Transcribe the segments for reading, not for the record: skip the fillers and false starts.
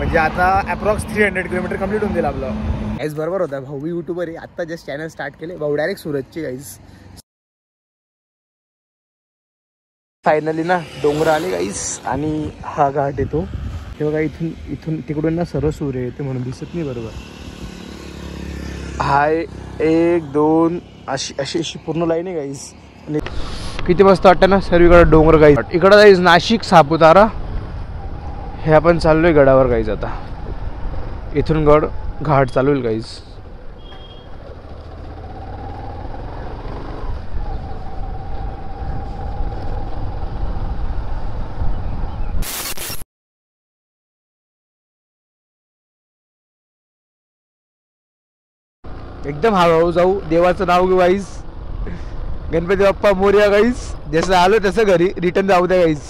म्हणजे आता approx 300 kilometre complete होऊन जाईल आपलं. गाईज बरोबर होता, भाऊ यूट्यूबर आहे, आत्ता जस्ट चॅनल स्टार्ट केले भाऊ, डायरेक्ट सुरतची. गाईज फायनली ना डोंगर आले गाईज आणि हा घाट येतो. हे बघा इथून तिकडून ना सर्व सूर्य येते म्हणून दिसत नाही बरोबर. हाय 1 2 अशी पूर्ण लाईन आहे गाईज. आणि किती मस्त वाटतं ना सर्वीकडे डोंगर गाईज. इकडं गाईज नाशिक सापुतारा हे आपण चाललोय गडावर गाईज. आता इथून घाट चालू होईल गाईज. एकदम हळूहळू जाऊ, देवाचं नाव घेऊ गाईज. गणपती बाप्पा मोरया गाईज. जसं आलो तसं घरी रिटर्न जाऊ द्या गाईज.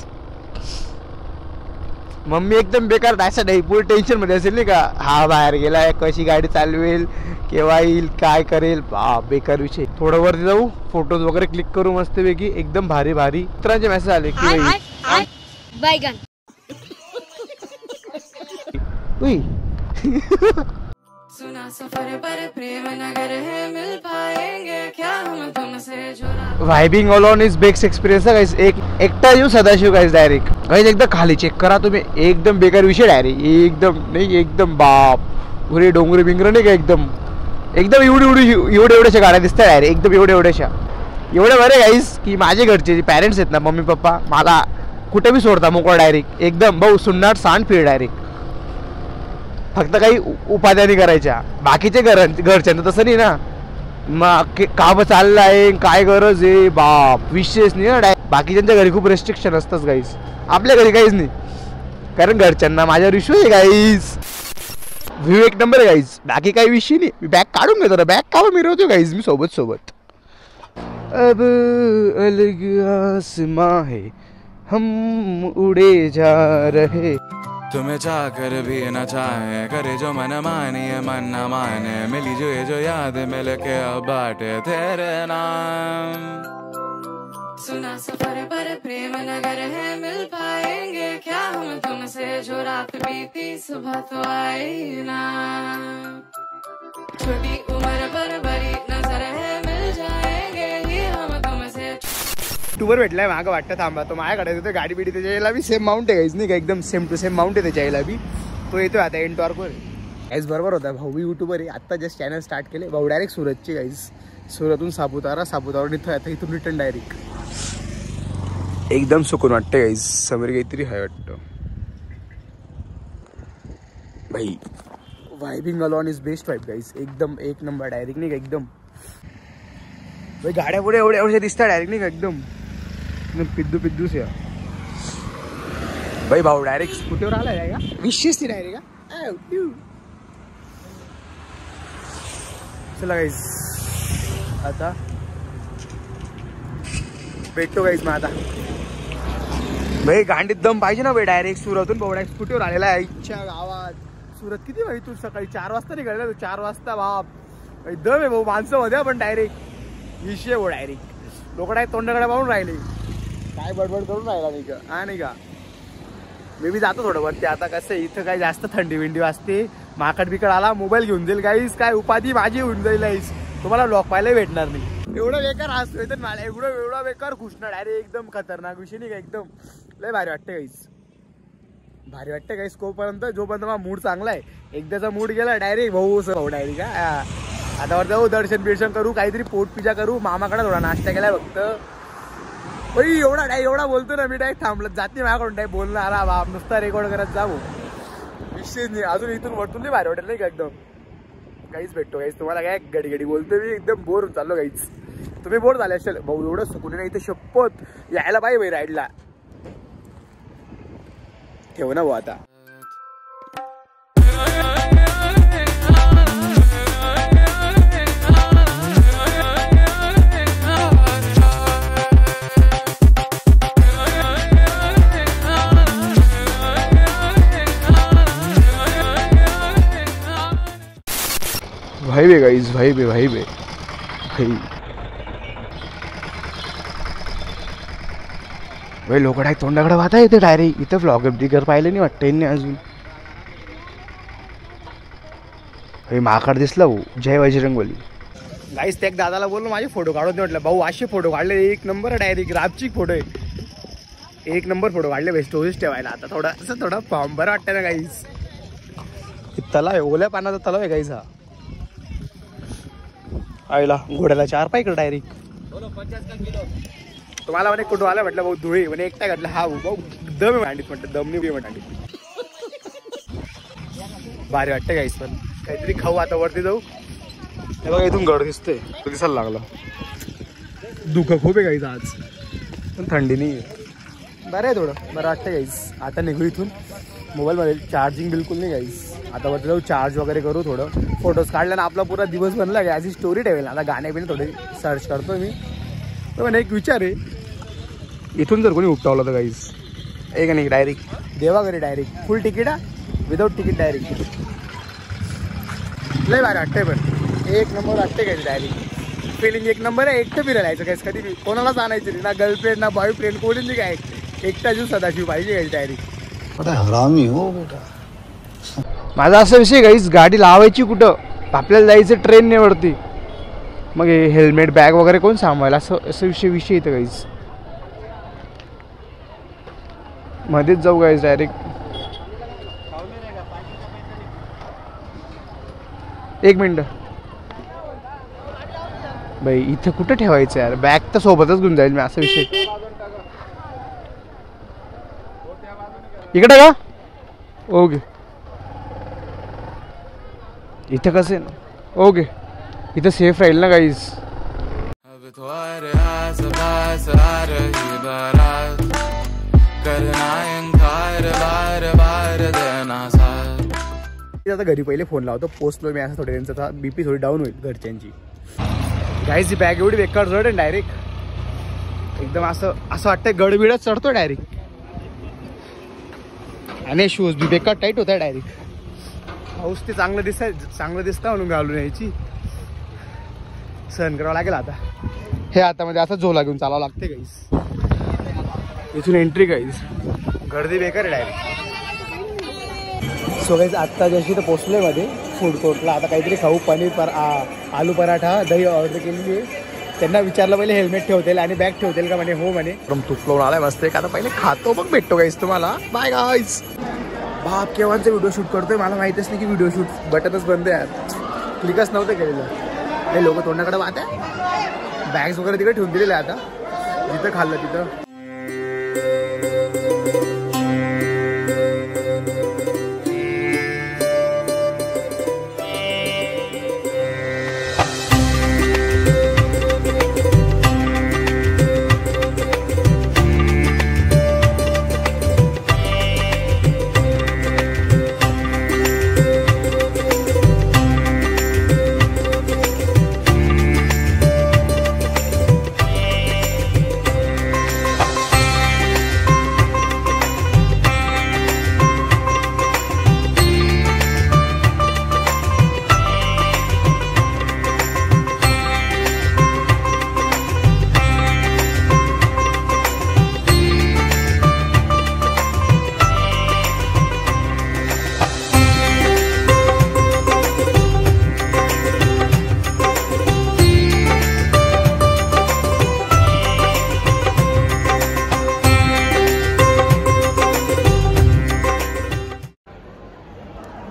मम्मी एकदम बेकार असं नाही, पूर्ण टेन्शन मध्ये असेल नाही का, हा बाहेर गेलाय, कशी गाडी चालवेल, केव्हा येईल, काय करेल, बेकार विषय. थोडं वरती जाऊ, फोटोज वगैरे क्लिक करू मस्तपैकी, एकदम भारी भारी. मित्रांचे मेसेज आले की सुना सफर पर प्रेम नगर है, मिल पाएंगे क्या हम तुमसे जुड़ा. Vibing alone is best experience guys. एकटा येऊ सदाशिव गाइस डायरेक्ट. गाइस एकदा खाली चेक करा तुम्ही, एकदम बेकार विषय डायरेक्ट. एकदम नाही एकदम बाप पुरे डोंगर बिंगर नाही का, एकदम एवढ्याशा गाड्या दिसतात डायरेक्ट, एकदम एवढ्याशा बरे गाईस की माझे घरचे जे पॅरेंट्स आहेत ना, मम्मी पप्पा, मला कुठे बी सोडता मोकळा डायरेक्ट. एकदम भाऊ सुन्नाट सांड फिर डायरेक्ट. फक्त काही उपाध्यानी करायच्या, बाकीचे घरच्यांना तसं नाही ना. मग काम चाललं आहे, काय गरज आहे, बाप विशेष नाही ना. बाकीच्यांच्या घरी खूप रेस्ट्रिक्शन असतंच गाईस, आपल्या घरी काहीच नाही, कारण घरच्यांना माझ्यावर विश्वास आहे गाईस. व्ह्यू एक नंबर आहे गाईस, बाकी काही विषय नाही. मी बॅग काढून घेतो ना, बॅग काढून मिरवतो गाईस मी सोबत. अब अलग आसमां है, हम उड़े जा रहे. तुम्हें चाह कर भी न चाहे, करे जो मन मानिए मन न माने, मिली जो याद मिल के अब बाटे तेरे नाम. सुना सफर पर प्रेम नगर है, मिल पाएंगे क्या हम तुमसे, जो रात बीती सुबह तो आई ना. छोटी उम्र पर बड़ी नजर है, मिल जाएंगे ही हम तुमसे. टूवर भेटलाय मागं वाटतं, थांबा तो माझ्याकडे येतो. गाडी बिडी त्याच्या यायला बी सेम माउंट आहे गाईज नाही का, एकदम सेम टू सेम माउंट आहे त्याच्या यायला बी. तो येतोय आता एंड टॉर्कवर. गाईज बरोबर होता, भाऊ यूट्यूबर आहे, आत्ता जस्ट चॅनल स्टार्ट केले भाऊ. डायरेक्ट सुरतची गाईज. सुरतून सापुतारा इथं आता इथून रिटर्न डायरेक्ट. एकदम सुकून वाटतं गाईज. समोर काहीतरी हाय वाटतं भाई. Vibing alone is best vibe guys. एकदम एक नंबर डायरेक्ट नाही का, एकदम भाई. गाड्या पुढे एवढ्या दिसतात डायरेक्ट नाही का, एकदम पिद्दूस या भाई. भाऊ डायरेक्ट स्कूटीवर आलाय का, विशेष ती डायरेक्ट का. चला गाईज आता भेटतो गाईज. मग आता भाई गांडीत दम पाहिजे ना भाई. डायरेक्ट सुरतून भाऊ डायरेक्ट स्कूटीवर आलेला आहे. इच्छा गावात सुरत किती भाई, तू सकाळी 4 वाजता निघालेला, तू 4 वाजता बाप दम आहे भाऊ माणसं मध्ये. पण डायरेक्ट विषय भाऊ, डायरेक्ट लोक डायरेक्ट तोंडाकडे पाहून राहिले, काय बडबड करून राहिला नाही का. हा नाही का, मी बी जातो थोडं वरती. आता कसं इथं काही जास्त थंडी विंडी वाजते, माकड बिकड आला मोबाईल घेऊन जाईल गाईस, काय उपाधी माझी होऊन जाईल गाईस. तुम्हाला ब्लॉग पाहायला भेटणार नाही. एवढं बेकार हसतोय तर मला, एवढा बेकार घुसणार डायरेक्ट. एकदम खतरनाक विषय नाही का, एकदम लय भारी वाटतं गाईस. भारी वाटतं गाईस कोपर्यंत जोपर्यंत माझा मूड चांगला आहे. एकदाचा मूड गेला डायरेक्ट भाऊ डायरेक्ट का. आता वर जाऊ, दर्शन बिर्शन करू, काहीतरी पोट पिजा करू, मामाकडे थोडा नाश्ता केलाय फक्त. एवढा बोलतो ना मी, डायरेक्ट थांबलं जाते माझ्याकडून डायरेक्ट बोलणं. आला बाप नुसता रेकॉर्ड करत जाऊ, विषय नाही. अजून इथून वरतून नाही भारी वाटेल नाही का एकदम. काहीच भेटतो काहीच तुम्हाला, काय घडी बोलतो मी, एकदम बोर चाललो काहीच. तुम्ही बोर झाले असेल भाऊ, एवढं सुकून नाही इथे, शपथ यायला पाहिजे भाई राईडला. ठेव ना भाऊ आता. भाई गाइस, भाई भाई लोक डायरेक्ट तोंडाकडे वाहता येते डायरेक्ट. इथं व्लॉग बिगर पाहिलं नाही वाटतं यांनी अजून. माकड दिसला भाऊ, जय बजरंगबली. गाईस त्या दादाला बोललो माझे फोटो काढून दे म्हटलं. भाऊ असे फोटो काढले एक नंबर डायरेक्ट रापचिक फोटो आहे. एक नंबर फोटो काढले भाई स्टोरेज ठेवायला. आता थोडा फॉर्म बरं वाटतं ना गाईस. तलाव आहे, ओल्या पाण्याचा तलाव आहे गाईस हा. आईला घोड्याला 4 पाय इकडे डायरेक्ट. तुम्हाला म्हणे कुठं आला म्हटलं भाऊ धुळे म्हणे एकटा घातला. हा भाऊ दम मांडीत म्हटलं दमनी बी मांडीत. भारी वाटतं गाईस पण काहीतरी खाऊ. आता वरती जाऊ. हे बघा इथून गड दिसतोय दिसायला लागला. दुःख खूप आहे गाईस आज पण थंडी नाही आहे. बरं आहे थोडं बरं वाटतं गाईस. आता निघू इथून. मोबाईलमध्ये चार्जिंग बिलकुल नाही गाईस. आता वरती जाऊ चार्ज वगैरे करू. थोडं फोटोज काढला ना आपला पूरा दिवस बनला का याची स्टोरी ठेवेल. आता गाणे बिणे थोडे सर्च करतो मी. तर मला एक विचार आहे इथून जर कोणी उपटावलं तर गाईस एक नाही डायरेक्ट देवाघरी direct full ticket without ticket direct. लय भारी वाटतंय पण एक नंबर वाटते काय डायरेक्ट. फिलिंग एक नंबर आहे. एकटं फिरायला काहीच कधी कोणालाच आणायचं नाही. ना गर्लफ्रेंड ना बॉयफ्रेंड कोणी नाही. काय एकटा जीव सदाशिव पाहिजे काही डायरेक्ट. हरामी हो बेटा. माझा असा विषय गाईस गाडी लावायची कुठं आपल्याला जायचं ट्रेनने वरती. मग हे हेल्मेट बॅग वगैरे कोण सांभाळेल असं विषय येतं गाईस. मध्येच जाऊ गाईस डायरेक्ट. एक मिनिट बाई इथं कुठं ठेवायचं यार. बॅग तर सोबतच घेऊन जाईल मी असा विषय. इकडे का ओके इथं कसं आहे ना. ओके इथं सेफ राहील ना गाईज. आता घरी पहिले फोन लावतो पोचलो मी असं थोडं त्यांचा BP थोडी डाऊन होईल घरच्यांची. गाईज बॅग एवढी बेकार चढ आहे डायरेक्ट एकदम असं वाटतं गडबिडत चढतो डायरेक्ट. आणि शूज बी बेकार टाईट होता डायरेक्ट. पाऊस ते चांगलं दिसतं म्हणून घालून यायची. सहन करावं लागेल आता. हे हातामध्ये असं झोला घेऊन चालावं लागते गाईस. इथून एंट्री गाईस गर्दी बेकार आहे डायरेक्ट. सो गाईस आत्ता जशी तर पोचलोय मध्ये फूड कोर्टला. आता काहीतरी खाऊ. पनीर आलू पराठा दही ऑर्डर केलेली आहे. त्यांना विचारलं पहिले हेल्मेट ठेवतील आणि बॅग ठेवतील का म्हणे हो म्हणे. तूप लावून आलाय मस्त. आता पहिले खातो मग भेटतो गाईस तुम्हाला. Bye guys. बाप केव्हाचा व्हिडिओ शूट करतोय मला माहितीच नाही की व्हिडिओ शूट बटनच बंद आहे. क्लिकच नव्हतं केलेलं. हे लोक तोंडाकडे पाहत आहे. बॅग्स वगैरे तिकडे ठेवून दिलेले आता जिथं खाल्लं तिथं.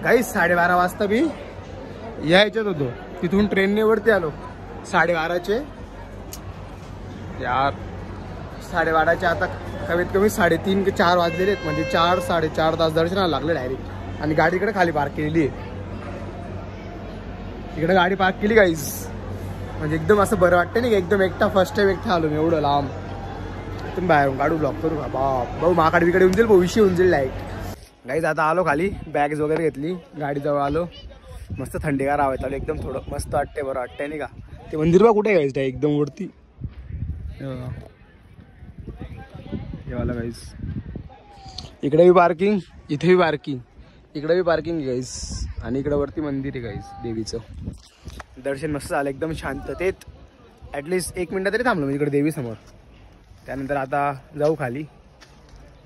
गाईस 12:30 वाजता मी यायच्यात होतो. तिथून ट्रेनने वरती आलो 12:30चे यार. 12:30चे आता कमीत कमी 3:30 ते 4 वाजलेले आहेत. म्हणजे 4-4.5 तास दर्शनाला लागले डायरेक्ट. आणि गाडी इकडे खाली पार्क केलेली आहे. इकडे गाडी पार्क केली गाईस. म्हणजे एकदम असं बरं वाटतं नाही. एकदम एकटा फर्स्ट टाइम एकटा आलो मी एवढं लांब. तुम्ही बाहेरून गाडी ब्लॉक करू का बाप. भाऊ माकाड बिकडे येऊन जाईल भाऊ. विषय होऊन जाईल लाईट. गाईज आता आलो खाली. बॅग्स वगैरे घेतली. गाडीजवळ आलो. मस्त थंडीगार हवा चालू एकदम. थोडं मस्त वाटते बरं वाटतंय नाही का. ते मंदिर बा कुठे गाईज एकदम वरती. येवाला गाईज इकडे बी पार्किंग इथे बी पार्किंग इकडे बी पार्किंग गाईज. आणि इकडे वरती मंदिर आहे गाईज देवीचं. दर्शन मस्त झालं एकदम शांततेत. ॲटलिस्ट 1 मिनिट तरी थांबलो मी इकडे देवीसमोर. त्यानंतर आता जाऊ खाली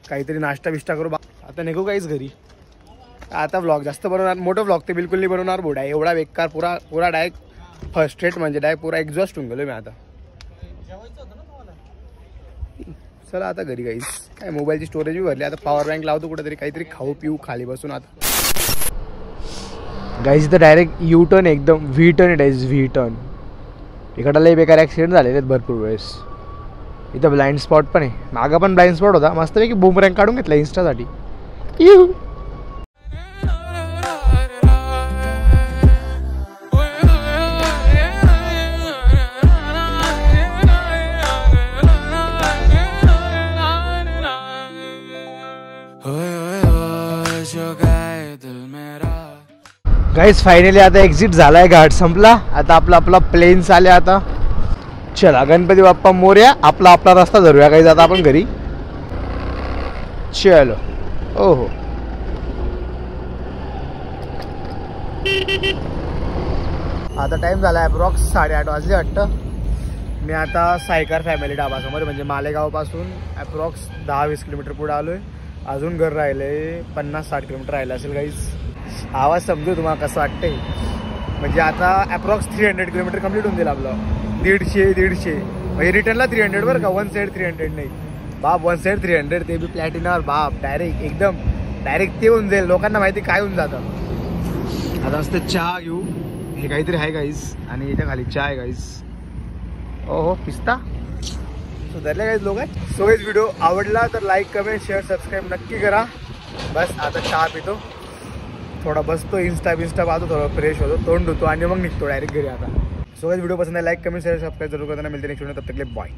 काहीतरी नाश्ता बिष्टा करू. आता निघू गाईज घरी. आता व्लॉग जास्त बनवणार, मोठं व्लॉग ते बिलकुल नाही बनवणार बोडा. एवढा बेकार पुरा पुरा डायरेक्ट फर्स्ट रेट म्हणजे डायरेक्ट पुरा एक्झॉस्ट होऊन गेलो मी आता. चला आता घरी गाईस. काय मोबाईलची स्टोरेज बी भरली. आता पॉवर बँक लावतो कुठेतरी, काहीतरी खाऊ पिऊ खाली बसून. आता गाईज इथं डायरेक्ट यू टर्न, एकदम व्ही टर्न आहे. व्ही टर्न इकडं लई बेकार ॲक्सिडेंट झालेले आहेत भरपूर वेळेस. इथं ब्लाइंड स्पॉट पण आहे. मागं पण ब्लाइंड स्पॉट होता मस्तपैकी. बूमरँग काढून घेतला इन्स्टासाठी. गाईज फायनली आता एक्झिट झालाय, घाट संपला. आता आपला प्लेन्स आले. आता चला गणपती बाप्पा मोरया. आपला रस्ता धरूया गाईज आता आपण घरी. चलो. ओहो आता टाइम झाला अप्रॉक्स 8:30 वाजले वाटतं. मी आता सायकार फॅमिली ढाबासमोर म्हणजे मालेगावपासून अप्रॉक्स 10-20 किलोमीटर पुढे आलोय. अजून घर राहिले 50-60 किलोमीटर राहिलं असेल गाईज. आवाज समजू तुम्हाला कसं वाटतंय. म्हणजे आता अप्रॉक्स 300 किलोमीटर कम्प्लीट होऊन जाईल आपलं. 150 म्हणजे रिटर्नला 300 बरं का. 1 साईड 300 नाही बाप. 1 साईड 300 ते बी प्लॅटिनावर बाप. डायरेक्ट ते होऊन जाईल. लोकांना माहिती काय होऊन जातं. आता असतं चहा घेऊ. हे काहीतरी आहे गाईज आणि इथे खाली चहा आहे गाईज. ओहो पिस्ता सुधारले गाईज लोक. सो गाईज व्हिडिओ आवडला तर लाईक कमेंट शेअर सबस्क्राईब नक्की करा. बस आता चहा पितो, थोडा बसतो, इंस्टा पाहतो, थोडं फ्रेश होतो, तोंड धुतो आणि मग निघतो डायरेक्ट घरी आता. सो गाईज व्हिडिओ पसंत आहे लाईक कमेंट शेअर सबस्क्राईब जरूर करताना. मिळते नेक्स्ट व्हिडिओ. तब तक के लिए बाय.